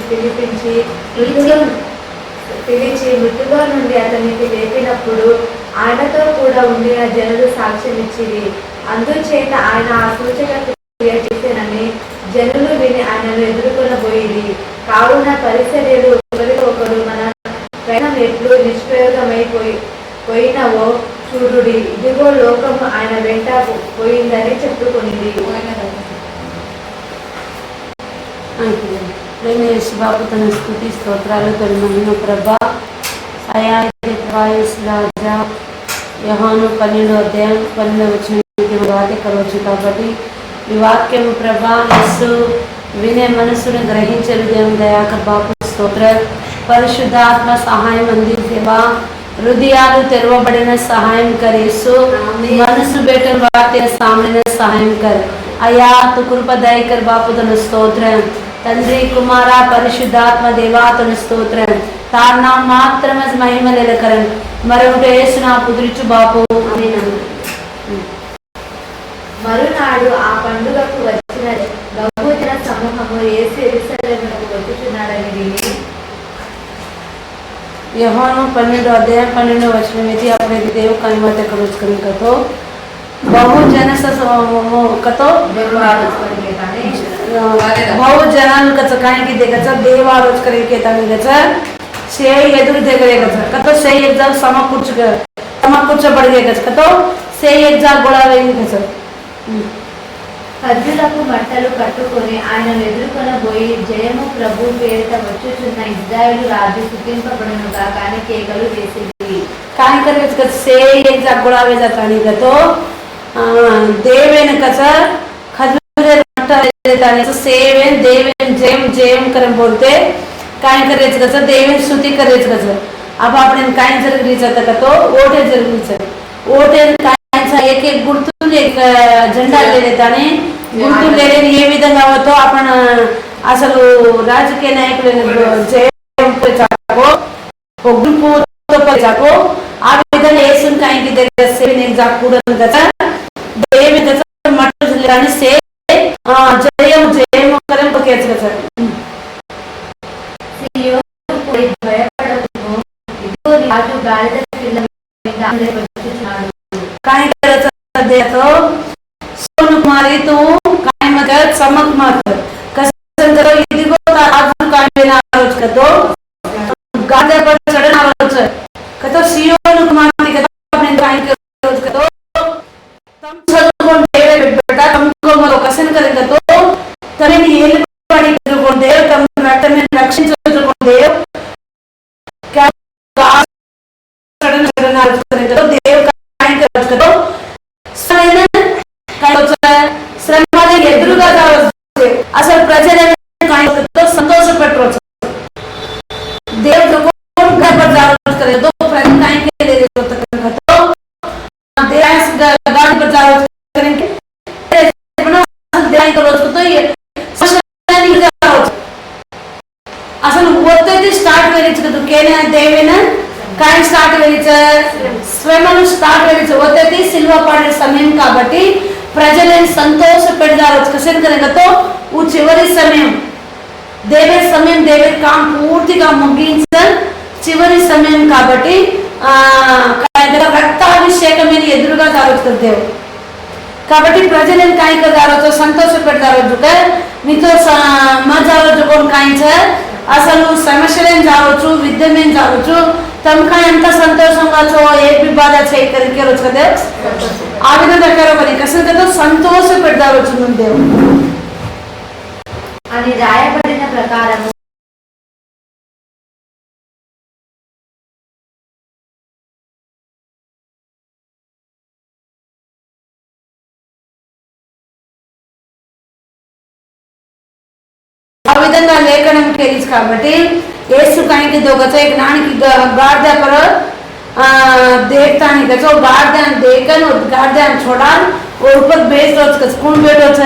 పిలిచి మృతులో నుండి అతనికి లేపినప్పుడు ఆయనతో కూడా ఉండిన జనులు సాక్ష్యం ఇచ్చిరి. అందుచేత ఆయన ఆ సూచక క్రియ చేసేనని జనులు విని ఆయనను ఎదుర్కొనబోయిరి. కావున పరిసర్యులు ఒకరికొకరు మన ప్రయాణం ఎట్లు నిష్ప్రయోగమైపోయినవో చూడుడి, ఇదిగో లోకము ఆయన వెంట పోయిందని చెప్పుకొనిది. బాబు తన స్తుతి స్తోత్రాలు తొలిమహిమ ప్రభా అయా రాజా యోహాను 12వ అధ్యాయం 12వ వచనానికి వాక్యకరవచ్చు. కాబట్టి ఈ వాక్యము ప్రభా యేసు వినే మనసును గ్రహించే హృదయం దయాకర్ బాబు స్తోత్ర. పరిశుద్ధాత్మ సహాయం అందించేవా, హృదయాలు తెరవబడిన సహాయం కరేసు, మనసు బెటర్ వాటి సామాన్య సహాయం కర్ అయా తు కృప దయకర్ బాపు తన స్తోత్రం. తండ్రి కుమార పరిశుద్ధాత్మ దేవా తన స్తోత్రం. తార్ నామ మాత్రమే మహిమ నిలకరన్ మరొకటి యేసునా పుదురిచు బాపు. మరునాడు ఆ పండుగకు వచ్చిన బహుజన సమూహము యేసు యెరూషలేమునకు వచ్చుచున్నాడని విని యోహాను 12వ అధ్యాయం 12వ వచనం ఇది આપણે દેવ કઈમતે કરું કતો बहुजन कतो बहुजनान कच काय की देगच देव आरोज करे के तनी गच से एदुर देगरे गच कतो से एक जा समकुच पड़ गए गच कतो से एक जा गोळा वेई गच ఖర్జులకు మంటలు కట్టుకొని ఆయనను ఎదుర్కొనబోయి జయము ప్రభు పేరిట వచ్చుచున్న ఇజ్రాయేలు రాజు స్తుతింపబడును గాక అని కేకలు వేసింది. काय करे गच से एक जा गोळा वे जाता नी गतो देवेन कच खजूरे मंटा देताने सेवेन देवेन जेम जेम करन बोलते काय करायचं कसं देवेन स्तुती करायचं कसं. अब आपण काय जरगरीचं तो ओटे जरगरीचं ओटे कायचा एक एक गुर्तून एक झेंडा लेताने गुर्तून लेलेని ఏ విధంగా అవుతో आपण అసలు రాజకీయ నాయకులు జయం చాకో గుంపు చాకో ఆ విధంగా యేసుని కాయకి దగ్గర సేవని జాకూడను కదా దేవి కదా మట్టు జిల్లాని సే జయం జయం కరం పకేచ్చు కదా సియోను పోయి భయపడకుము, ఇదిగో రాజు గాడిద పిల్ల మీద వచ్చుచున్నాడు. काय करायचं देतो सोन कुमारी तू काय मत चमक मत कसं करो इदिगो राजू काय बेना आरोज करतो गादे पर चढ़ना आरोज कतो सियोन कुमारी कतो अपने काय आरोज करतो तम सगोन देवे बेटा तुमको मरो कसन करेगा तो तने येल पड़ी को देव तम रटने रक्षण को देव क्या चढ़ना आरोज करेगा तो देव काय आरोज करतो సరైన శ్రమని ఎదురుగా కావచ్చు అసలు ప్రజలను సంతోషపెట్టవచ్చు దేవుడు तो प्रजा काय के ले तो देश गाड़ी पर जाओ करेंगे देवाई को रोज तो ये नहीं जाओ असल होते ती स्टार्ट करायचं तो केने देवेना काय स्टार्ट करायचं स्वयं स्टार्ट करायचं होते ती सिल्वा पाडे సమయం కాబట్టి ప్రజలను సంతోషపెడతారు కసన్ కरेगा तो वो చివరి సమయం దేవే సమయం దేవే काम పూర్తిగా ముగించ చివరి సమయం కాబట్టి రక్తాభిషేకమైన ఎదురుగా జరుగుతుంది దేవుడు కాబట్టి ప్రజలను काय करतारो సంతోషపెడతారు జుక మీతో మజాలో కోన్ కాయించ అసలు సమస్యలేం జావచ్చు విద్యమేం జావచ్చు తమకా ఎంత సంతోషంగా చో ఏ బాధ చేయి కరికే రోజు కదా ఆ విధంగా కరవని కసన్ కదా సంతోషపెడతారు దేవుడు అని రాయబడిన ప్రకారం ఆ విధంగా లేఖనం తెలుసు కాబట్టి యేసు కాయకి दोघाचा एक नानी की गार्द्या पर देखता नहीं कचो गार्द्या देखन और गार्द्या छोड़ा और ऊपर बेस रोज कच कौन बैठो छ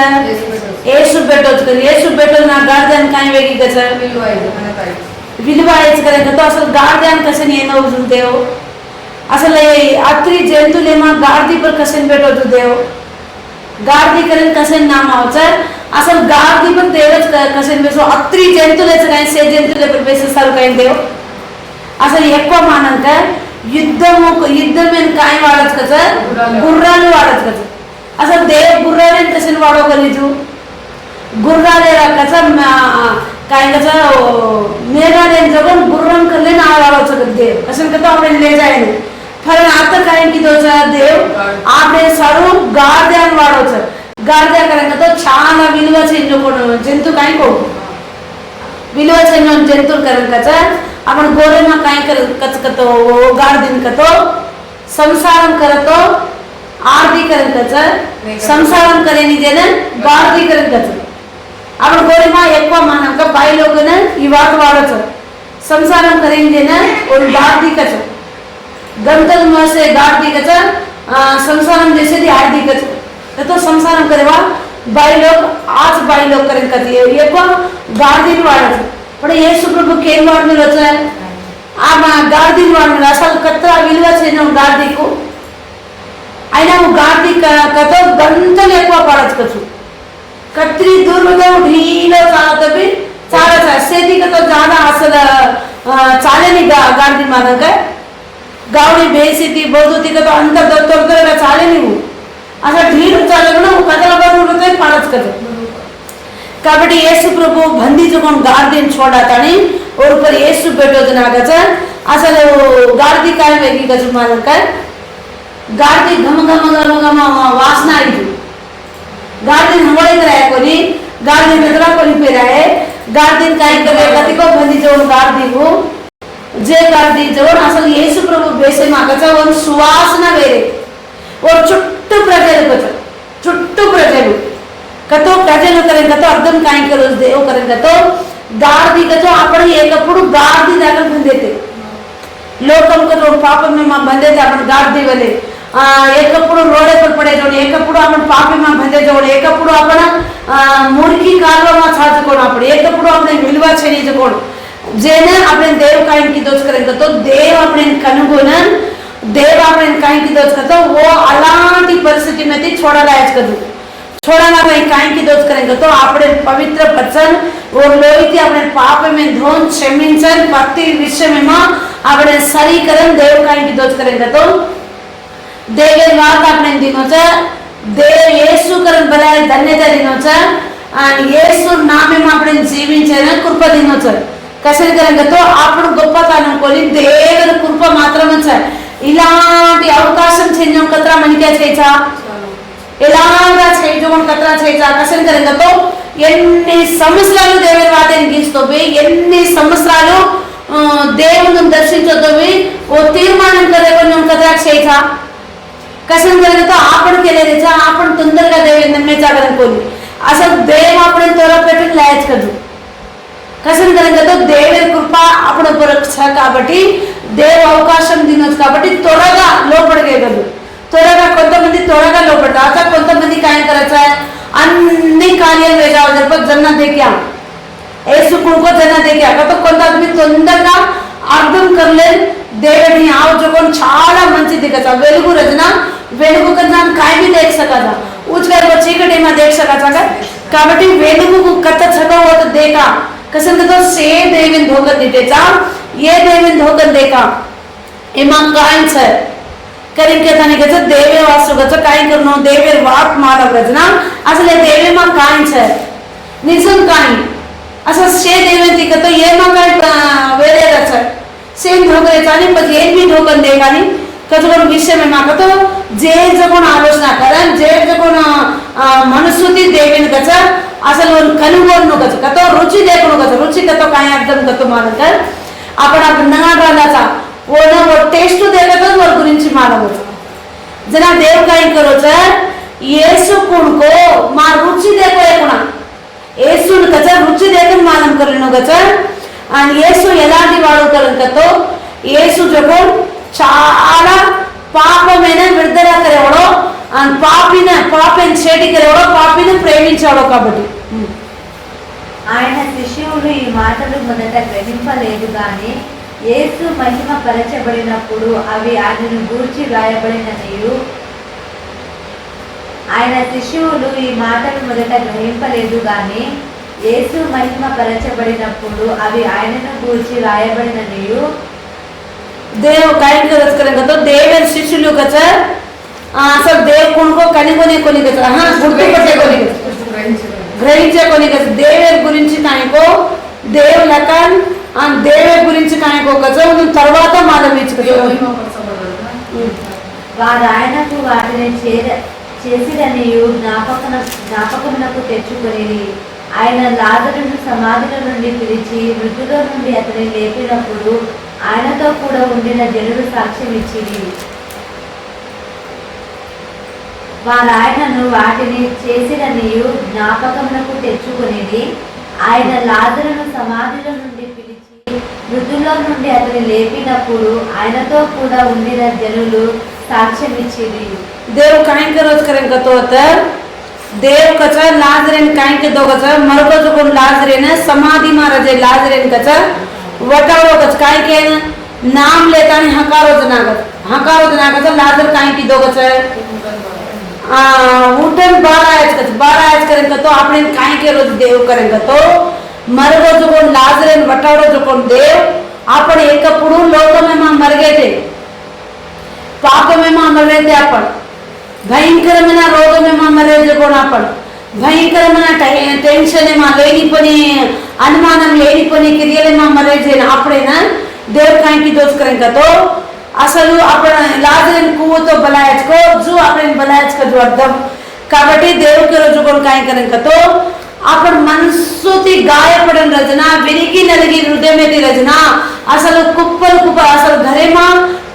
యేసు बैठो छ యేసు बैठो ना गार्द्या काय वेगी कच విలువాయच करेगा तो असल गार्द्या कसन येनो देव असल अत्री जंतुलेमा गार्दी पर कसन बैठो देव गार्दी करेन कसन नाम आवच असल गार्दी पण देवच कसे बेसो अत्री जंतुलेच काही से जंतुले पर बेसेसाరు काही देव అసలు ఎక్కువ మానంక యుద్ధమేం काय వాడచ్చు కదా గుర్రాలు వాడచ్చు కదా అసలు देव गुर्राने कसे वाढवगलीजू गुर्राले कसं काय कसं मेघाने जगून गुर्रम करले ना वाढवचं देव असं कसं आपण ले जायने पण आता काय की तोचा देव आपले सर्व गार्द्यान वाढवचं गार्द्या करायला तो छान विలువ చెందుకోను जंतू काय को विలువ చెందిన जंतू करायला आपण गोरेमा काय करतो गार्दिन करतो संसारम करतो आर्धीकरण करायचं संसारम करेनी देणं गार्धीकरण करायचं आपण गोरेमा ఎక్కువ मानक बाई लोगन ఈ वाट वाढायचं संसारम करेनी देणं और गार्धीकचं गंतल मसे गार्धीकचं संसारम जैसे दी आर्धीकचं तो संसारम करेवा बाई लोग आज बाई लोग करेन करती है ये को गार्धीन वाढायचं पण येशू प्रभू केन वाढलं होतं आ गार्धीन वाढलं असल कत्रा विలువ చెందిన गार्धीको అయినా గార్ది కతో గంటలు ఎక్కువ పడచ్చు कत्री दूर में ढीला चालत भी चालायचा शेती कतो ज्यादा असल चाले नहीं गार्दी मानन का गावडी बेसिती बोलती कतो अंतर दत्तर चाले नहीं वो असा ढील चालक ना कतला बरोबर पाडच कतो కాబట్టి యేసు ప్రభు బంధించుకొని గార్దిని చూడాతని और యేసు పెట్టొచ్చు నాగచ అసలు గార్ది కాయ వేగి గజ మానక गार्दी घम घम घम घम वासना आई गार्दी हमारे कराया कोनी गार्दी नजरा कोनी पे रहे गार्दी काय करे गति को बंदी जोन गार्दी को जे गार्दी जोन असल येशु प्रभु बेसे मागचा वन सुवासना वेरे और చుట్టూ ప్రజలు కతో ప్రజలు करे कतो అర్థం काय करो देव करे कतो गार्दी कतो आपण एकప్పుడు गार्दी दाखल बंदेते लोकम को पापम में मां बंदेते आपण गार्दी वाले एकప్పుడు रोडे पर पड़े जोड़ एकప్పుడు आपण पापी में बंदे जोड़ एकప్పుడు आपण मुर्गी कालवा में छाजकोण आपण एकప్పుడు आपण विలువ చెయ్యకోण जेने आपण देव काय की दोष करें तो देव आपण कनुगुण देव आपण काय की दोष करतो वो అలాంటి परिस्थिति में ती छोड़ालायच कदू छोड़ाना भाई काय की दोष करेंगे तो आपण पवित्र वचन और लोईती आपण पाप में धोन क्षमिंचन भक्ति विषय में आपण सरीकरण देव काय की दोष करेंगे तो देवे वात आपण दिनोचा देव येशू करण बलाय धन्यता दिनोचा आणि येशू नामे में आपण जीविंचन कृपा दिनोचा कसे करेंगे तो आपण గొప్పత అనుకొని దేవుని కృప మాత్రమే ఇలాంటి అవకాశం చెందిన కత్రా మనకి చేయొచ్చా ఎలాగా చేయడం కత్రా చేయొచ్చా కसे करेंगे तो ఎన్ని సంవత్సరాలు దేవుని వాటిని గీస్తోవి ఎన్ని సంవత్సరాలు దేవుని దర్శించొద్దవి ఓ తీర్మానం కరేవని కత్రా చేయొచ్చా कसे करेंगे तो आपण केले त्याचा आपण तोंदरगा देव नम्मेचा करून कोणी असं देव आपण तोरा पेटून लायच करू कसे करेंगे तो देवे कृपा आपण परीक्षा కాబట్టి देव అవకాశం దినొచ్చు కాబట్టి త్వరగా లోపడగలదు త్వరగా కొంతమంది త్వరగా లోపడతారు आता కొంతమంది काय करायचं అన్ని కార్యాలు వేయాలి जब जन्नत देखिया येशू को जन्नत देखिया तो కొంత आदमी తొందరగా అర్థం करले దేవుని ఆవజకోन చాలా మంచిది కదా వెలుగు రచన వెలుగు కన్నా काय भी देख सकता उजगर को चीकटी में देख सकता కాబట్టి వెలుగు కథ చదవత देखा कसं तो से देवीन धोकन देतेचा ये देवीन धोकन देखा इमा कायच करीन के थाने के देवे वासुगच काय करनो देवे वाट माला रचना असले देवे मा कायच निजन काय असं से देवे ती तो ये मा काय वेरे रच सेम धोकरेचा आणि पण ये भी धोकन देखानी कजोन विषय में मा तो जे जकोन आलोचना करन जे जकोन मनुष्यती देवीन गच असल कनुगोन गच कतो रुचि देखनो गच रुचि कतो काय अर्थम कतो मानकर आपण नगाडालाचा ओना वो टेस्ट देखतो वर गुరించి मानवच जना देव काय करोच येशू कोणको मा रुचि देखो एकuna येशू कच रुचि देखन मानम करनो गच आणि येशू ఎలాంటి వాడు కతో येशू जकोन చాలా పాపమైన విడుదల కరేవడో అండ్ పాపిని చేటి కరేవడో పాపిని ప్రేమించాడో కాబట్టి ఆయన శిష్యులు ఈ మాటలు మొదట గ్రహింపలేదు గాని యేసు మహిమ పరచబడినప్పుడు అవి ఆయనను గూర్చి రాయబడిననియు ఆయన శిష్యులు ఈ మాటలు మొదట గ్రహింపలేదు గాని యేసు మహిమ పరచబడినప్పుడు అవి ఆయనను గూర్చి రాయబడిననియు देव काय करत करेंगे तो देव शिष्युలు కదా అసలు దేవ్ కొనుకో కనిగొనే కొని కదా గుర్తుపట్టే కొని గ్రహించే కొని కదా దేవే గురించి కాయకో దేవ్ లకన్ ఆ దేవే గురించి కాయకో కదా తర్వాత మాదం ఇచ్చుకో వారు ఆయనకు వాటిని చేసిరనియు జ్ఞాపకమునకు తెచ్చుకొని ఆయన లాజరును సమాధిలో నుండి పిలిచి మృతులో నుండి అతని లేపినప్పుడు ఆయనతో కూడా ఉండిన జనులు సాక్ష్యం ఇచ్చిరి. వారు ఆయనను వాటిని చేసిరనియు జ్ఞాపకమునకు తెచ్చుకొనిది. ఆయన లాజరును సమాధిలో నుండి పిలిచి మృతుల్లో నుండి అతని లేపినప్పుడు ఆయనతో కూడా ఉండిన జనులు సాక్ష్యం ఇచ్చిరి. देव काय करत करेंगे तो तर देव कचा लाजरेन काय के दो कचा मरगो जो लाजरेन समाधि महाराजे लाजरेन कचा वटावो कच काय के नाम लेता ने हकारो जनागत लाजर काय की दो कचा उठन 12 आज करेंगे तो आपने काय के रोज देव करेंगे तो मरगो जो लाजरेन वटावो जो देव आपण एकప్పుడు లోకమేమా మరగేతే పాపమేమా మరగేతే आपण భయంకరమైన రోగమేమా మరేది కూడా आपण భయంకరమైన టెన్షనేమా లేనిపోని అనుమానం లేనిపోని క్రియలేమా మరేది అప్పుడేనా देव काय की दोष करेंगे तो అసలు आपण लाजरन कुवतो बलायच को जो आपण बलायच का जो अर्थम కాబట్టి देव के रोज कोण काय करेंगे तो आपण మనసుతి గాయపడిన రచన విరిగి నలిగి హృదయమేది రచన అసలు కుప్పలు అసలు घरेमा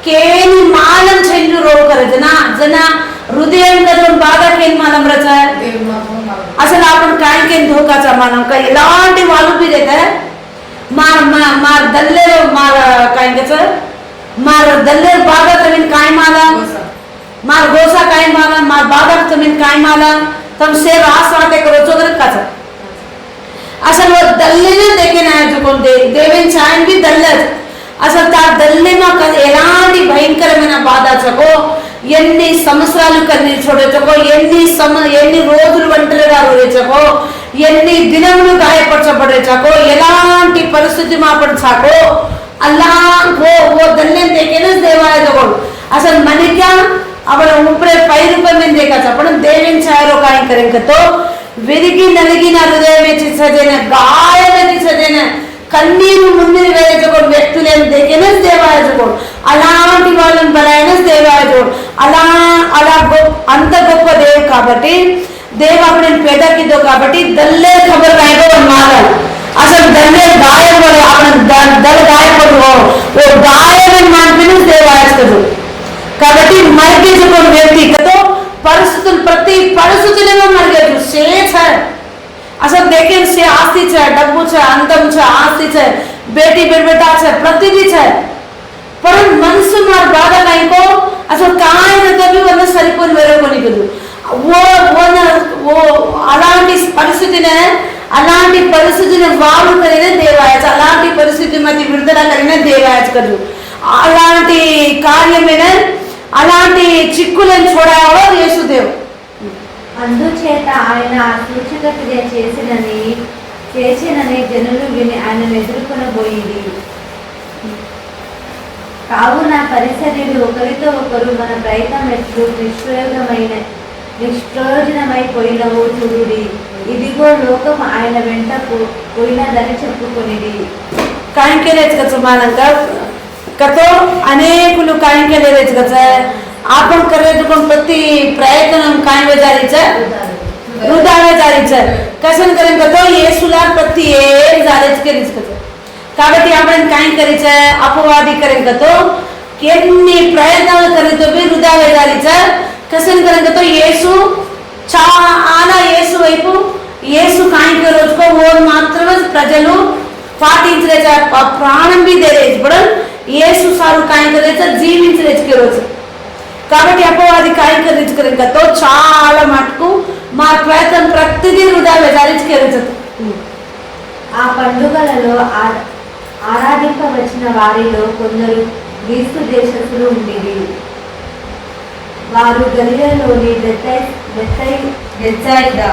केनी मालम చెల్లు రోగ రచన జన हृदय బాగా కేన్ మాలం రచ అసలు आपण काय केन धोकाचा मानम का ఎలాంటి వాళ్ళు బిరేతే मार दल्ले मार काय गच मार दल्ले बागा तमिन काय माला मार गोसा काय माला मार बागा तमिन काय माला तम से रास वाटे करो चोगर कच అసలు దల్లేనే దేకేనా జుకోన్ దేవేన్ చాయన్ బి దల్లజ్ అసలు తా దల్లేమా ఎలాంటి భయంకరమైన బాధ చకో ఎన్ని సంవత్సరాలు కన్ని చూడచకో ఎన్ని రోజులు వంటలుగా రోజుకో ఎన్ని దినములు గాయపరచబడేచకో ఎలాంటి పరిస్థితి మాపడచాకో అల్లా वो दल्ले देखेना देवाय जगो असल मने क्या अपन ऊपरे पैर पे में देखा अपन देवेन चायरो काय करेंगे तो విరిగి నలిగిన హృదయం చిసజన గాయన చిసజన కన్నీరు ముందిరి వేయజకోడు వ్యక్తులను దేకేన దేవాయ జకోడు అలాంటి వాళ్ళని బలైన దేవాయ జకోడు అలా అంత గొప్ప దేవ్ కాబట్టి देव अपने पैदा की दो కాబట్టి दल्ले खबर रायगो मारल असल दल्ले गायब वाले अपन दल गायब हो वो गायब मानपिनु देवाय कदो కాబట్టి మరిగే జకోడు వ్యక్తి కతో పరిస్థితులు ప్రతి పరిస్థితులలో మరిగేదు సేచ అసలు देखें से आस्ती छे डब्बू छे अंतम छे आस्ती छे बेटी बेटा छे प्रतिदि छे पर मनसु मार बाधा नहीं को असल काय न तभी वने सरिपोन वेरे कोनी कदु वो అలాంటి పరిస్థితిని వాడు కరిన దేవాయచ అలాంటి పరిస్థితి మధ్య విడుదల కరిన దేవాయచ కదు అలాంటి కార్యమైన అలాంటి చిక్కులను చూడావో యేసుదేవ్ అందుచేత ఆయన సూచక క్రియ చేసినని జనులు విని ఆయనను ఎదుర్కొనబోయింది. కావున పరిసర్యులు ఒకరితో ఒకరు మన ప్రయత్నం ఎట్లు నిష్ప్రయోజనమైపోయినవో చూడుడి, ఇదిగో లోకం ఆయన వెంట పోయినదని చెప్పుకొనిది. कतो अनेकुलु काय केलेच गच आपण करेजुकोन प्रति प्रयत्न काय वेजारीच रुदावे जारीच कसन करेन कतो येसुला प्रति एक जारीच केलीच कच కాబట్టి आपण काय करीच अपवादी करेन कतो केन्नी प्रयत्न करीतो बी रुदावे जारीच कसन करेन कतो येसु చాలా येसु వైపు येसु काय करोजको वो మాత్రమే ప్రజలు పాటించలేచ ప్రాణం బి దేరేజ్ బడన్ येसु सारू काय करायचं జీవించలేచ రోజు కాబట్టి అపవాది काय करायचं तो చాలా మటుకు మా ప్రయత్నం ప్రతిదీ వృధా వేదారించు ఆ పండుగలలో ఆరాధింపవచ్చిన వారిలో కొందరు గ్రీసు దేశస్థులు ఉండేది. వారు గలిలయలోని బెత్సయిదా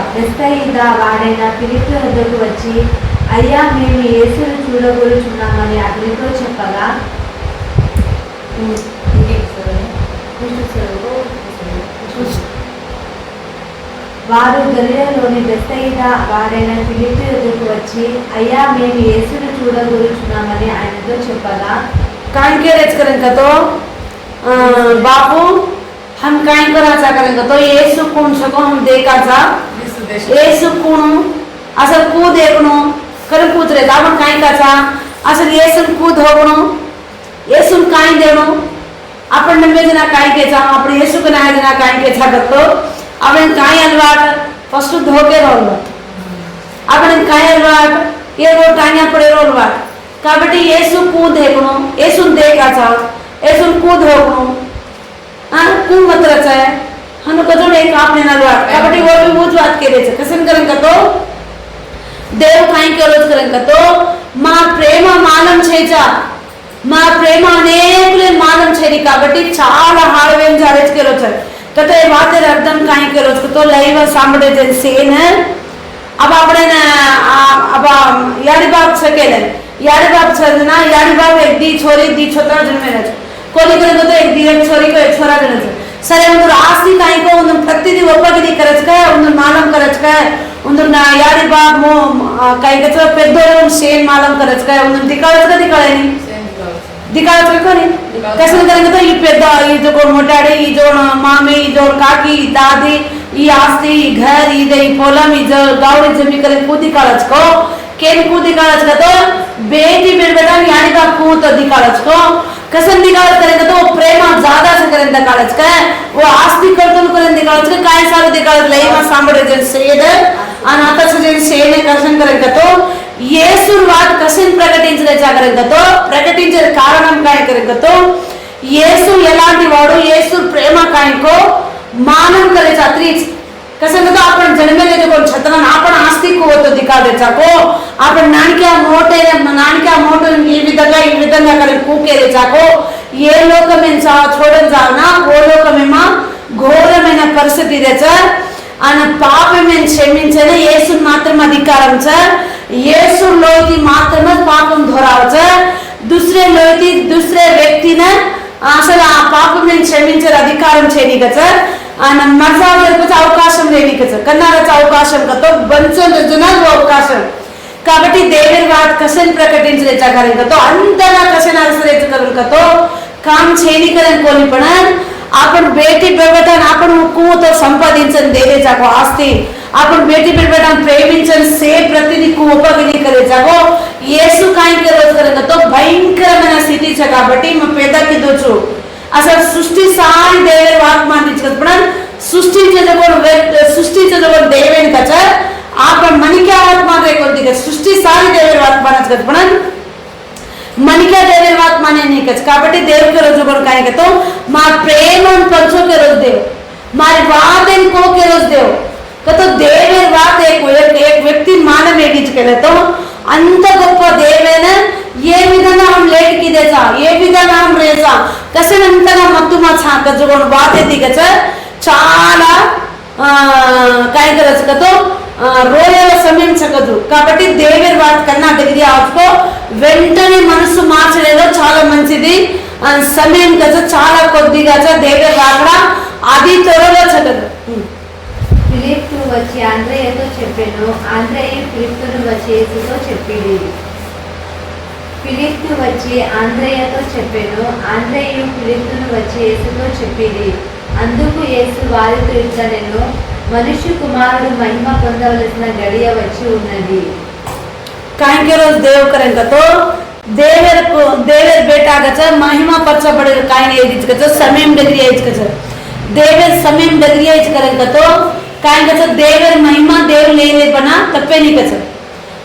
వాడైన ఫిలిప్పు వద్దకు వచ్చి, అయ్యా మేము యేసును చూడగోరుచున్నామని అతనితో చెప్పగా, వారు గలిలయలోని బెత్సయిదా వాడైన ఫిలిప్పు వద్దకు వచ్చి, అయ్యా మేము యేసును చూడగోరుచున్నామని ఆయనతో చెప్పగా, काहे के रेच करेंगे तो बापू हम काहे को राजा करेंगे तो येसु कौन सको हम देखा जा येसु कौन असल कू देखनो कर पूतरे दावन काहे का जा असल येसु कू धोगनो येसु काहे देनो अपन नम्मे जना काहे के जा अपन येसु के ना जना काहे के जा तो अपन काहे अलवाट फर्स्ट धोके रोलवा अपन काहे अलवाट ये रोड काहे पड़े रोलवा కాబట్టి యేసు को देखनो యేసు देखा था యేసు को धोगनो को मतलब है हम को जो एक आपने ना बात కాబట్టి वो भी वो बात के रे कसन करेंगे तो देव काई के रोज करेंगे तो మా ప్రేమ మానం చేజా మా ప్రేమ అనేకులే మానం చేరి కాబట్టి చాలా हार्वेन जारेज के रोज तो ये बात है अर्थम काई के रोज तो लाइव सामने जन सेन अब આપણે अब यारी बात सकेले यारी बाप छजना यारी बाप एक दी छोरा जन्मे रह कोली करे तो एक दी एक छोरी को एक छोरा जन्मे सरे उन आस्ति काई को उन प्रतिदि ಒಪ್ಪಗಿದಿ ಕರಚಕ उन मालम ಕರಚಕ उन ना यारी बाप मो काई के तो पेदोर सेन मालम करचक उन दिखाळेनी दिखाळच कोनी कैसे करेंगे तो ये पेदा ये जो को मोटाड़े ये जो मामे ये जो काकी दादी ये आस्ति घर ये पोलम ये जो गावड़ी जमी करे पूदी काळच को केन को दिखाळच का तो बेटी बेटा यानी का को तो दिखाळच को कसन दिखाळच करेंगे तो प्रेम ज्यादा से करेंगे दिखाळच का वो आस्ति करतन करेंगे दिखाळच का काय सारे दिखाळच लईमा सांबडे जन सेद आणि आता से जन सेने कसन करेंगे तो येसु वाट कसन ప్రకటించలే జాగరేంगे तो ప్రకటించే కారణం काय करेंगे तो येसु ఎలాంటి వాడు येसु ప్రేమ कायको मानव करे छात्री कसं तो आपण जन्मेले जो कोण छतना आपण आस्ती को तो दिखा देचा को आपण नानक्या मोठे ఈ విధంగా करे కూకే देचा को ये लोक में सा छोड़न जाना वो लोक में मा ఘోరమైన పరిస్థితి देच आणि పాపమే క్షమించనే యేసు మాత్రం అధికారం छ యేసు లోకి మాత్రమే పాపం ధరావच दुसरे लोकी दुसरे व्यक्तीने అసలు ఆ పాపమే క్షమించే అధికారం చేయనిగच आणि मर्जावरच అవకాశం లేనికच కన్నారच అవకాశం కతో బంచన జనాల అవకాశం కాబట్టి దేవర్ వాట్ కసన్ ప్రకటించలే जागरेंगे तो अंतरा कसन आसरेच करून कतो काम छेनी करन कोणी पण आपण बेटी बेटा आपण को तो संपादिंचन देले जागो आस्ती आपण बेटी बेटा प्रेमिंचन से प्रतिदि को उपगिनी करे जागो येसु काय के रोज करेंगे तो भयंकरమైన స్థితి छ కాబట్టి म पेदा की दोचो असा सृष्टी सारी देवर वाक मानिचकत पण सृष्टीचे जगोन देवेन कच आपण मनिक्या आत्मा रे कोणती का सृष्टी सारी देवर वाक मानिचकत पण मनिक्या देवर वाक माने नहीं कच కాబట్టి देव के रोज कोण काय के तो मा प्रेम और पंचो के रोज देव मारी वादन को के रोज देव कतो देवर वाक एक व्यक्ति मानव एडीच केले तो अंत గొప్ప దేవేన ఏ విధంగా हम लेट की देचा ఏ విధంగా हम रेचा कसे नंतर मत्तुमा छाक जोगोन वाते दिगच చాలా काय करच कतो रोयల సమయం చకదు కాబట్టి దేవర్ వాట్ కన్నా దగ్గర ఆచుకో వెంటనే మనసు మార్చలేదో చాలా మంచిది సమయం గజ చాలా కొద్దిగా దేవర్ వాకడా అది త్వరలో చకదు ఫిలిప్పు వచ్చి ఆంద్రేయతో చెప్పెను ఆంద్రేయ ఫిలిప్పును వచ్చి యేసుతో చెప్పిడి ఫిలిప్పు వచ్చి ఆంద్రేయతో చెప్పెను ఆంద్రేయు ఫిలిప్పును వచ్చి యేసుతో చెప్పిడి అందుకు యేసు వారితో ఇట్లనెను మనుష్య కుమారుడు మహిమ పొందవలసిన గడియ వచ్చి ఉన్నది काहे के रोज देव करेंगे तो देवर बेटा गच महिमा परचा पड़े काय ने एदिच गच समय डगरी एच गच देवर समय डगरी एच करेंगे तो काय गच देवर महिमा देव लेले बना तप्पे नहीं गच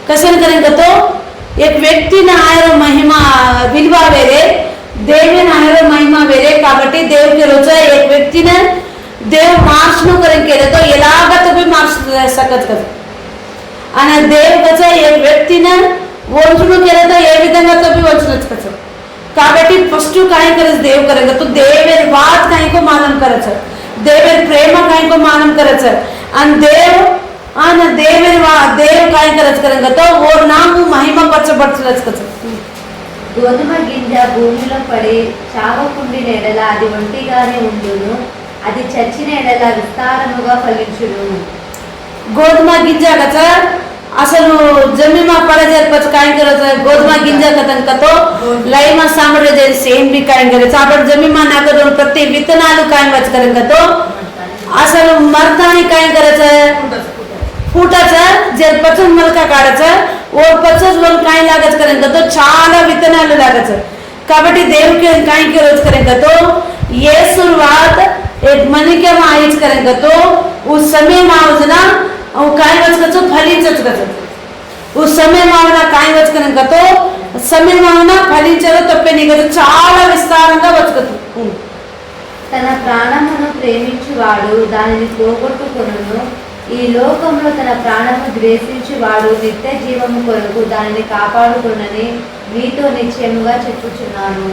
कसन करेंगे तो एक व्यक्ति ने आयरो महिमा विलवा वेरे देवन आयरो महिमा वेरे కాబట్టి देव के रोज एक व्यक्ति ने देव मार्चनु करेंगे तो एलागा तो भी मार्च सकत कर आणि देव कच एक व्यक्तीने वंचणू केलं तर ఏ విధంగా तो भी वंचनच कच కాబట్టి फर्स्ट काय करस देव करेंगे तो देव बात काय को मालूम करच देवेर प्रेम काय को मालूम करायचं आणि देव काय करायचं करेंगे तो वो नाम महिमा పరచబడుతుందच కదా. గోధుమ గింజ భూమిలో పడి చావకుండిన ఎడల అది ఒంటిగానే ఉండును, అది చచ్చిన ఎడల విస్తారముగా ఫలించును. గోధుమ గింజ కదా అసలు जमीमा पडायच्या પછી काय करायचं गोधुमा गिंजा कतो लईमा सामोरे जे सेम बी काय करायचं आपण जमीमा नाकरून प्रत्येक विత్తనాలు काय वाच करेंगे तो असल मरतानी काय करायचं फुटाचं जे पचन मलका काढायचं और पचस वल काय लागत करेंगे तो చాలా విత్తనాలు लागायचं కాబట్టి దేవుడికి काय करायचं करेंगे तो ये शुरुआत एक मनिके में आईच करेंगे तो उस समय मावजना वो काय वाच कचो फलीचच कचो उस समय मावना काय वाच करेंगे तो समय मावना फलीचरो तप्पे निगत చాలా విస్తారంగా వచ్చుకතු. తన ప్రాణమును ప్రేమించువాడు దానిని పోగొట్టుకొనును, ఈ లోకంలో తన ప్రాణము ద్వేషించువాడు నిత్య జీవము కొరకు దానిని కాపాడుకొనని మీతో నిశ్చయముగా చెప్పుచున్నాను.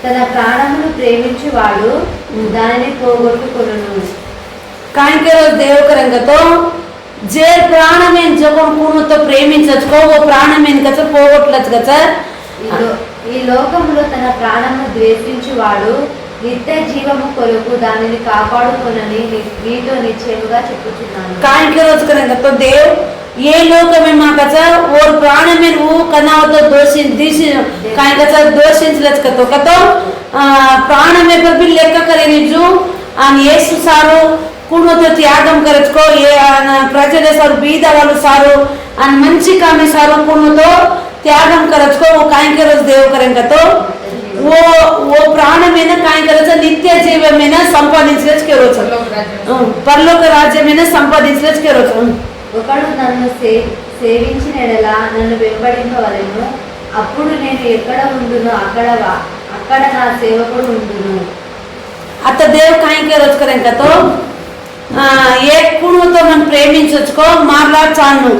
తన ప్రాణమును ప్రేమించువాడు దానిని పోగొట్టుకొనును. काय करो देव करेंगे तो जे प्राण में जो पूर्ण तो प्रेमिंचो वो प्राण में कच పోగొట్లच कच. ఈ లోకంలో తన ప్రాణమును ద్వేషించువాడు నిత్య జీవము కొరకు దానిని కాపాడుకొనని మీతో నిశ్చయముగా చెప్పుచున్నాను. काय करेंगे तो देव ये लोक में मां कचा और प्राण में वो कनाव तो दोषी काय कचा दोषिंचलच कतो प्राण में पर भी लेख करेनी जो आणि येसु सारो पूर्ण तो त्यागम करचको ये प्रजले सारो बीद वालू सारो आणि मंची कामे सारो पूर्ण तो त्यागम करचको वो काय करच देव करेंगे तो वो प्राण में ना काय करायचं नित्य जीव में ना संपादिंचलेच केरोच परलोक राज्य में ना संपादिंचलेच केरोच. ఒకడు నన్ను సేవించిన ఎడల నన్ను వెంబడింపవలెను, అప్పుడు నేను ఎక్కడ ఉండును అక్కడ నా సేవకుడు ఉండును. आता देव काय करच करेंगे तो एक पूर्ण तो मन प्रेमिंचको मारला चालू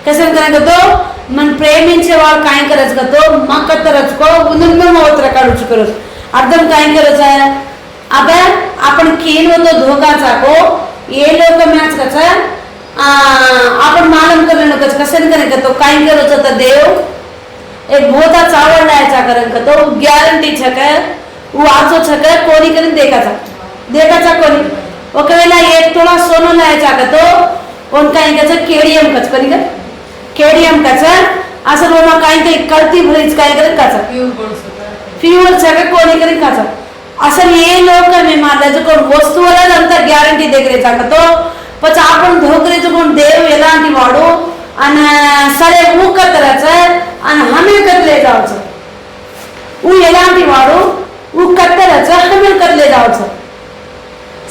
कसं करेंगे तो मन प्रेमिंचे वाळ काय करायचं तो मकतरचको उन्नम होत्र काढूच करू अर्थम काय करायचं आता आपण केल होतो धोकाचा को ये लोक मॅच कसा आपण मालूम करणे कसं करेंगे तो काय करायचं तर देव एक मोठा चावल लायचा करेंगे तो गॅरंटी छक वाचो छक कोणी करून देखाचा कोणी ఒకవేళ एक तोला सोनं लायचा का तो कोण काय करायचं केडीएम कच कोणी का केडीएम कच असं रोमा काय ते कळती भरीच काय करत काचा फ्यूअल छक कोणी करून काचा असं ये लोक मी मारल्याचं कोण वस्तूवर नंतर गॅरंटी देगरेचा का तो પછી आपण धोकरेचं कोण देव ఎలాంటి వాడు आणि సరే ఊ కత్తరचं आणि हमें कतले जावचं ఊ ఎలాంటి వాడు ఊ కత్తరचं हमें कतले जावचं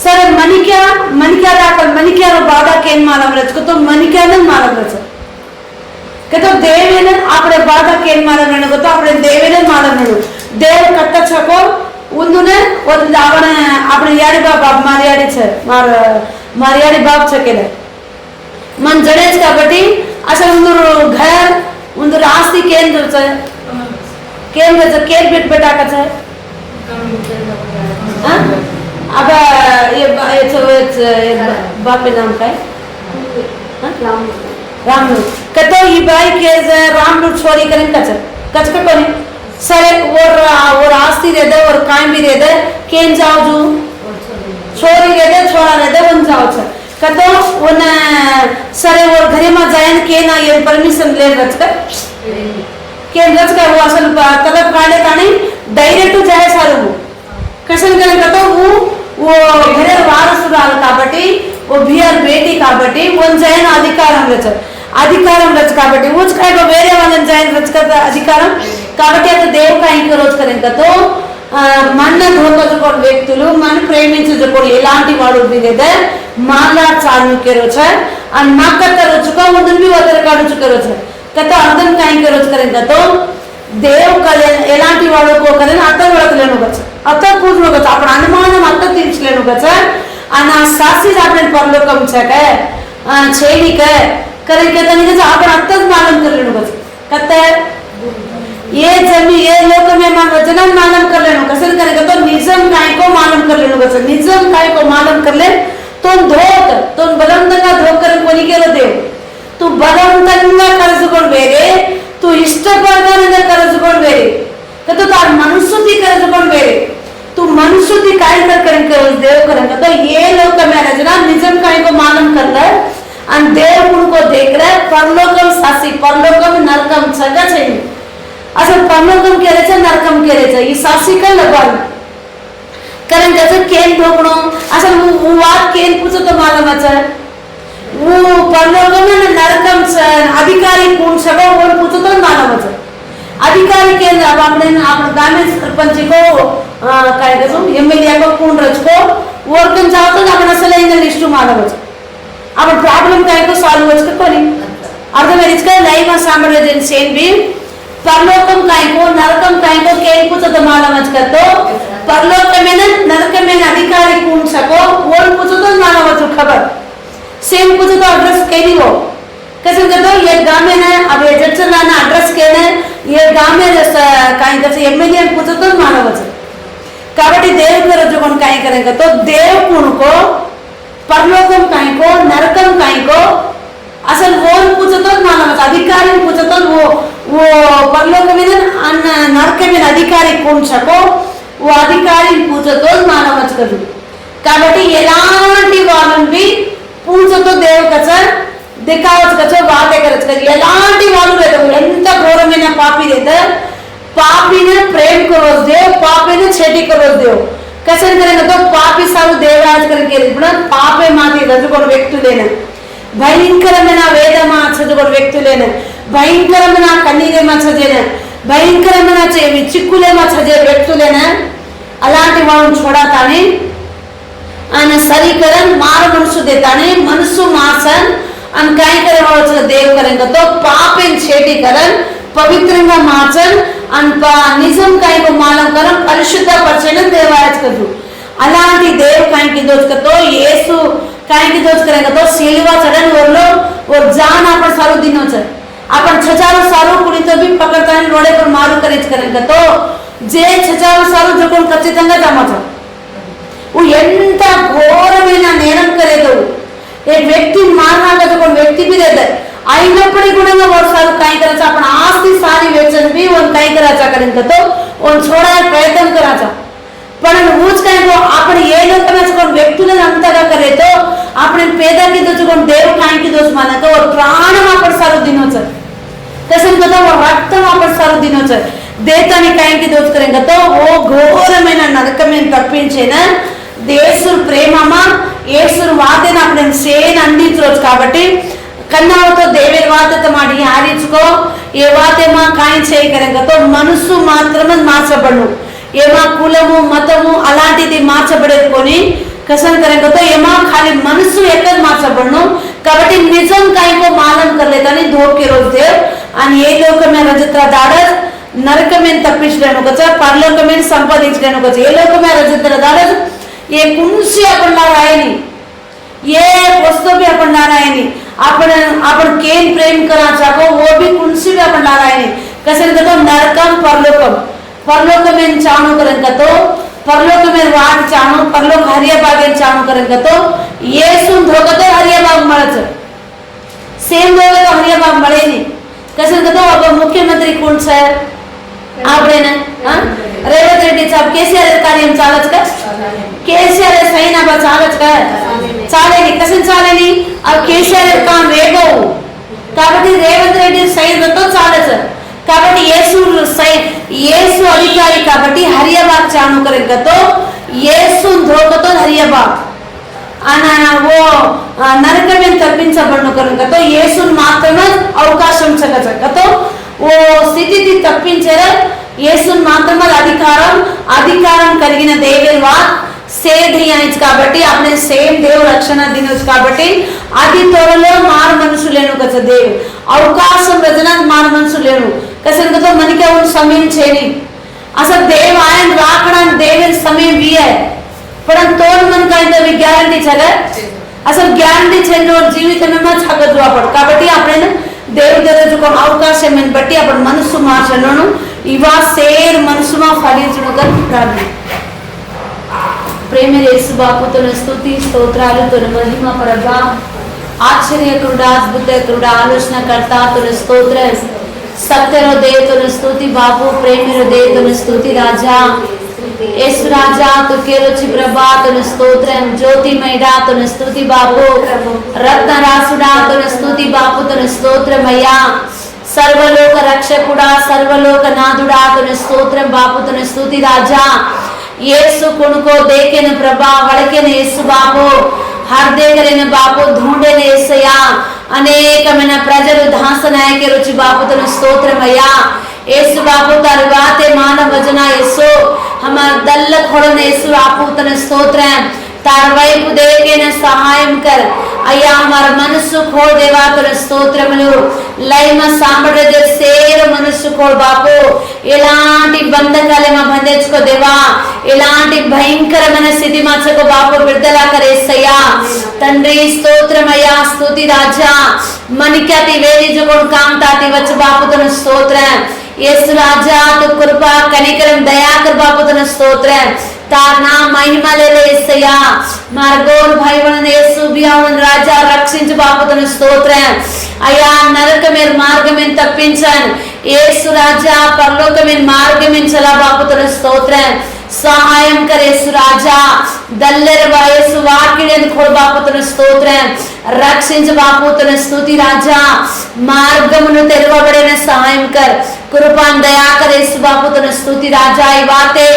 सर मनिक्या दाखल मनिक्याला बाधा केन मालम रचको तो मनिक्यानं मालम रच के तो देवेनं आपले बाधा केन मालम रणको तो आपले देवेनं मालम रणो देव कत्ता छको उंदुने ಒಂದು ಅವನ આપણે याडी बाप मारियाडी छ मारियाडी बाप छकेले मन जडेच కాబట్టి असा उंदुर घर उंदुर आस्ती केंद्रच केर बिट बेटाकाच हां अब ये बाप नाम काय रामलू कतो ही बाई के रामलू छोरी करें कच कोनी सरे और आस्ती रे दे और काय भी रे दे केन जाओ जो छोरी रे दे छोरा रे दे उन जाओ छ कतो उन सरे और घरे में जायन के ना ये परमिशन ले रच का केन रच का वो असल तलब काढे काणी डायरेक्ट जाय सारू कशन करें कतो वो घरे వారసురాలు కాబట్టి वो बियर बेटी కాబట్టి उन जायन अधिकारम रच కాబట్టి उच काय को వేరే వాళ్ళని जायन रच का अधिकारम కాబట్టి आता देव काय रोज करें तो మన ధోకజుకోడు వ్యక్తులు మన ప్రేమించుకోడు ఎలాంటి వాడు బిలేదే మాట్లాడచాను केरोच आणि माकत रोचको उदन भी वतर काढूच केरोच कतो अर्धन काय रोज करें तो देव कले ఎలాంటి వాడు को करें आता ओळखलेनो गच आता पूर्ण गच आपण अनुमाనం आता तीर्चलेनो गच आणि सासीज आपण परलोकम छ काय छेली काय करें के तनी गच आपण आताच मालूम करलेनो गच कत ये जमी ये लोक में मांगो वचन मालूम कर लेनो कसन करेगा तो निजम काय को मालूम कर लेनो कसन निजम काय को मालूम कर ले तो धोक तो बलवंतंगा धोक कर कोणी केलं देव तू बलवंतंगा కలుసుకొని వేరే तू ఇష్టపడగానే కలుసుకొని వేరే तो तार मनुष्यति करुण बेरे तू मनुष्यति काय कर देव करेंगे तो ये लोक में रचना निजम काय को मालूम कर ले और देव उनको देख रहे परलोकम सासी परलोकम नरकम सगळं चाहिए असल परलोकम केले नरकम केले ही सासी का लगन कारण त्याचं केन ठोकणं असल वो वाद केन पूछो तो मालूम है वो परलोकम नरकम अधिकारी कौन सगळं वो पूछो तो मालूम है अधिकारी के आपण ग्रामीण सरपंच को काय कसो एमएलए को कोण रचको वर्कन जावतो आपण असले इन लिस्ट मालवच आपण प्रॉब्लम काय को सॉल्व वच कोनी अर्थमेरिच का लाइव सांभळले सेम भी परलोकम काय को नरकम काय को के पूछो तो मालवच करतो परलोक में नरक में अधिकारी कौन सको वो पूछो तो मालवच खबर सेम पूछो तो एड्रेस केनी हो कसं करतो ये गाव में ना अब ये जचना ना एड्रेस केने ये गाव में काय करते एमएलए पूछो तो मानवच కాబట్టి देव करो जो कौन काय करेगा तो देव कौन को परलोकम काय को नरकम काय को असल वो पूछो तो मानवच अधिकारी पूछो तो वो परलोक में नरक में अधिकारी कौन सको वो अधिकारी पूछो तो मानवच करू కాబట్టి ఎలాంటి వాళ్ళని పూछो तो देव कचर दिखावच कचो बातें करच कर ఎలాంటి వాళ్ళు లేదు ఎంత ఘోరమైన పాపి లేదు पापीने प्रेम करो देव पापीने छेटी करो देव कसन करेंगे तो पापी सारू देवराज करके पापे माती रजुकोण व्यक्तुलेने भयंकरమైన వేదమా చదువుకోని వ్యక్తులేనే భయంకరమైన కన్నీరేమా చదివేనే భయంకరమైన చిక్కులేమా చదివే వ్యక్తులేనే అలాంటి వాళ్ళని చూడతానే ఆయన సరీకరణ మార మనసు దేతానే మనసు మాసన్ अन काय करे देव करेंगे तो पापेन छेटी करन पवित्रंगा माचन अन निजम काय को मालूम करन परिशुद्ध परचन देवायच करू అలాంటి देव काय की दोष करतो येसु काय की दोष करेंगे तो सिलवा चढ़न वरलो और जान अपन सारो दिनो छ अपन छचारो सारो कुड़ी तो भी पकड़ता है रोडे पर मारू करेज करेंगे तो जे छचारो सारो जो कोन ఖచ్చితంగా జమచ वो ఎంత ఘోరమైన నేరం కరేదో एक व्यक्ति मारना का जो कोई व्यक्ति भी रहता है आईनपड़ी गुणंगा बहुत सारू काय कराचा आपण आस्ती सारी वेचन भी वन काय कराचा करेंगे तो वन छोड़ा प्रयत्न कराचा पण ऊच काय को आपण ये लोक में जो व्यक्तिने अंतगा करे तो आपण पैदा की तो जो देव काय की दोष माना तो प्राण आपण सारू दिनोच तसं कदा रक्त आपण सारू दिनोच देतानी काय की दोष करेंगे तो वो घोरమైన నరకమైన తప్పించేనా దేశుర్ ప్రేమమా యేసుర్ వాదన આપણે సేన అందించవచ్చు కాబట్టి కన్నావతో దేవేర్ వాదత ಮಾಡಿ ಹಾರಿಸ್ಕೋ ఏ వాతేమా కాయ చేయ కరెంగా तो మనసు మాత్రమే మార్చబడును ఏమా కులము మతము అలాంటిది మార్చబడేది కొని కసన్ కరెంగా तो ఏమా खाली మనసు ఎక్కడ మార్చబడును కాబట్టి నిజం కాయको मालूम कर लेता नहीं धोख के रोज देव आणि ఏ లోకమే రజత్ర దాడస్ నరకమే తప్పించలేను కచ పరలోకమే సంపాదించలేను కచ ఏ లోకమే రజత్ర దాడస్ ये कुंसी अपन नारायणी ये वस्तु भी अपन नारायणी अपन केन प्रेम करा चाहो वो भी कुंसी भी अपन नारायणी कैसे तो नरकम परलोक में चाणु करेंगे तो परलोक में वाट चाणु परलोक हरिया बागे चाणु करेंगे तो ये सुन धोखा तो हरिया बाग मरच सेम धोखा तो हरिया बाग मरे नहीं कैसे तो अब मुख्यमंत्री कौन सा है आपने ना रेवत रेड्डी साहब केसीआर कार्य चालच का केसीआर सही ना बस चालच का चालेनी कसन चालेनी अब केसीआर काम वेगो కాబట్టి రేవంత్ రెడ్డి సైన్ తో చాలచ కాబట్టి యేసు అధికారి కాబట్టి హరియాబాగ్ చాను కరెంగా तो యేసు ధోకతో హరియాబాగ్ అనా वो నరక में తప్పించబడును కరెంగా तो యేసును మాత్రమే అవకాశం చగచక तो वो స్థితిని తప్పించరా యేసును మాత్రమే అధికారం కలిగిన దేవువా సేధియాయిచ్ కాబట్టి આપણે సేమ్ దేవ రక్షణ దినోస్ కాబట్టి అది తోరలో మార మనుషులేను కచ దేవ్ అవకాశం రచన మార మనుషులేను కసన్ तो మనకి उन సమయం చేని అసలు దేవ్ ఆయన రాకడం దేవన్ సమయం भी है पण तोर मन का इंद ग्यारंटी छले అసలు గ్యారంటీ చెందో జీవితమేమో చగదు అప్పుడు కాబట్టి આપણે దేవ దేవ जो అవకాశం బట్టి అప్పుడు మనసు మార్చనను ఇవా సేర్ మనసుమా ఫలించునుగా ప్రార్థన. ప్రేమ యేసు బాపు తన స్తుతి స్తోత్రాలు తన మహిమ ప్రభా ఆశ్చర్యకరుడా అద్భుతకరుడా ఆలోచనకర్త తన స్తోత్ర సత్యరో దే తన స్తుతి బాపు ప్రేమరో దే తన స్తుతి రాజా యేసు రాజా తుకే రుచి ప్రభా తన స్తోత్రం జ్యోతిమయడా తన స్తుతి బాపు రత్న రాసుడా తన స్తుతి బాపు తన స్తోత్రమయ్యా సర్వలోక రక్షకుడా సర్వలోక నాథుడా తన స్తోత్రం బాపు తన స్తుతి రాజా యేసు కొనుకో దేకెన ప్రభా వడకెన యేసు బాపు హర్దేగరైన బాపు ధూండెన యేసయ్యా అనేకమైన ప్రజలు దాసనాయక రుచి బాపు తన స్తోత్రమయ్యా యేసు బాపు తరువాతే మానవ వచన యేసు हमार दल्ल खोड़न యేసు బాపు తన స్తోత్రం तार వైపు దేకేన సహాయం కర్ అయ్యా हमार మనసు ఖోల్ దేవా తన స్తోత్రములు లైమ సాంబడే సేర మనసు ఖోల్ బాపు ఎలాంటి బంధకాలే మా బంధించుకో దేవా ఎలాంటి భయంకరమైన స్థితి మార్చకో బాపు విడుదల కరేసయ్యా తండ్రి స్తోత్రమయ్యా స్తుతి రాజా మనికతి వేలి జగోన్ కాంతాతి వచ్చ బాపు తన స్తోత్రం యేసు రాజా తు కృప కనికరం దయాకర్ బాపు తన స్తోత్రం तार नाम महिमा ले ले యేసయ్యా మార్గోన్ భైవన యేసు బియావన్ రాజా రక్షించు బాపు తన స్తోత్రం అయ్యా నరకమేర్ మార్గమేన్ తప్పించన్ యేసు రాజా పరలోకమేన్ మార్గమేన్ చలా బాపు తన స్తోత్రం సహాయం కర్ యేసు రాజా దల్లెర యేసు వాకిడెన్ ఖోల్ బాపు తన స్తోత్రం రక్షించు బాపు తన స్తుతి రాజా మార్గమును తెరవబడిన సహాయం కర్ కృపాన్ దయాకర్ యేసు బాపు తన స్తుతి రాజా ఈ వాతే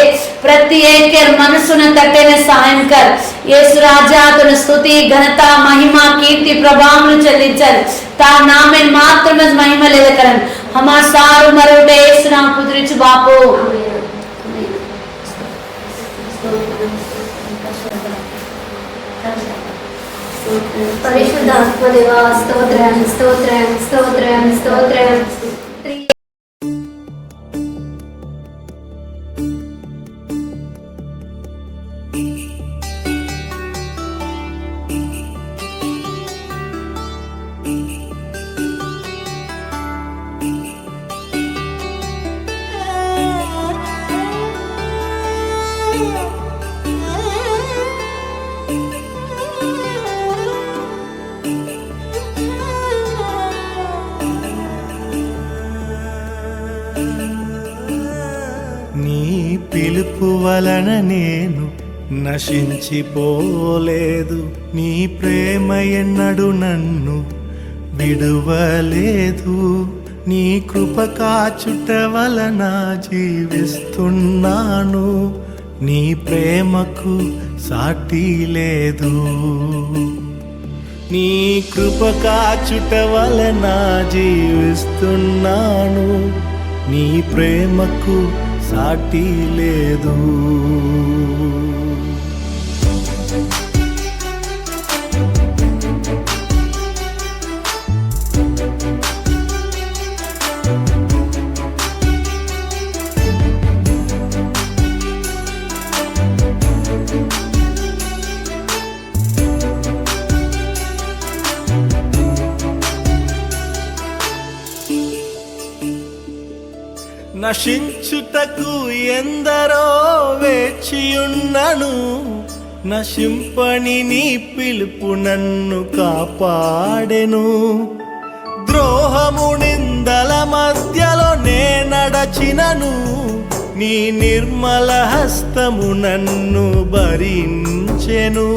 ప్రతి ఏకర్ మనసును తట్టేనే సహాయం కర్ యేసు రాజా తన స్తుతి ఘనత మహిమ కీర్తి ప్రభావమును చెల్లించరు తా నామే మాత్రమే మహిమ లేదకరన్ హమార్ సారు మరుడే యేసు నామ పుత్రిచు బాపు పరిశుద్ధాత్మ దేవా స్తోత్రం స్తోత్రం స్తోత్రం స్తోత్రం. పిలుపు వలన నేను నశించిపోలేదు నీ ప్రేమ ఎన్నడు నన్ను విడువలేదు నీ కృప కాచుట వలన జీవిస్తున్నాను నీ ప్రేమకు సాటి లేదు నీ కృప కాచుట వలన జీవిస్తున్నాను నీ ప్రేమకు సాటి లేదు నశించుటకు ఎందరో వేచియున్నను నశింపని నీ పిలుపు నన్ను కాపాడెను ద్రోహము నిందల మధ్యలో నే నడచినను నీ నిర్మల హస్తము నన్ను భరించెను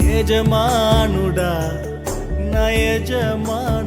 యజమానుడా నా యజమానుడా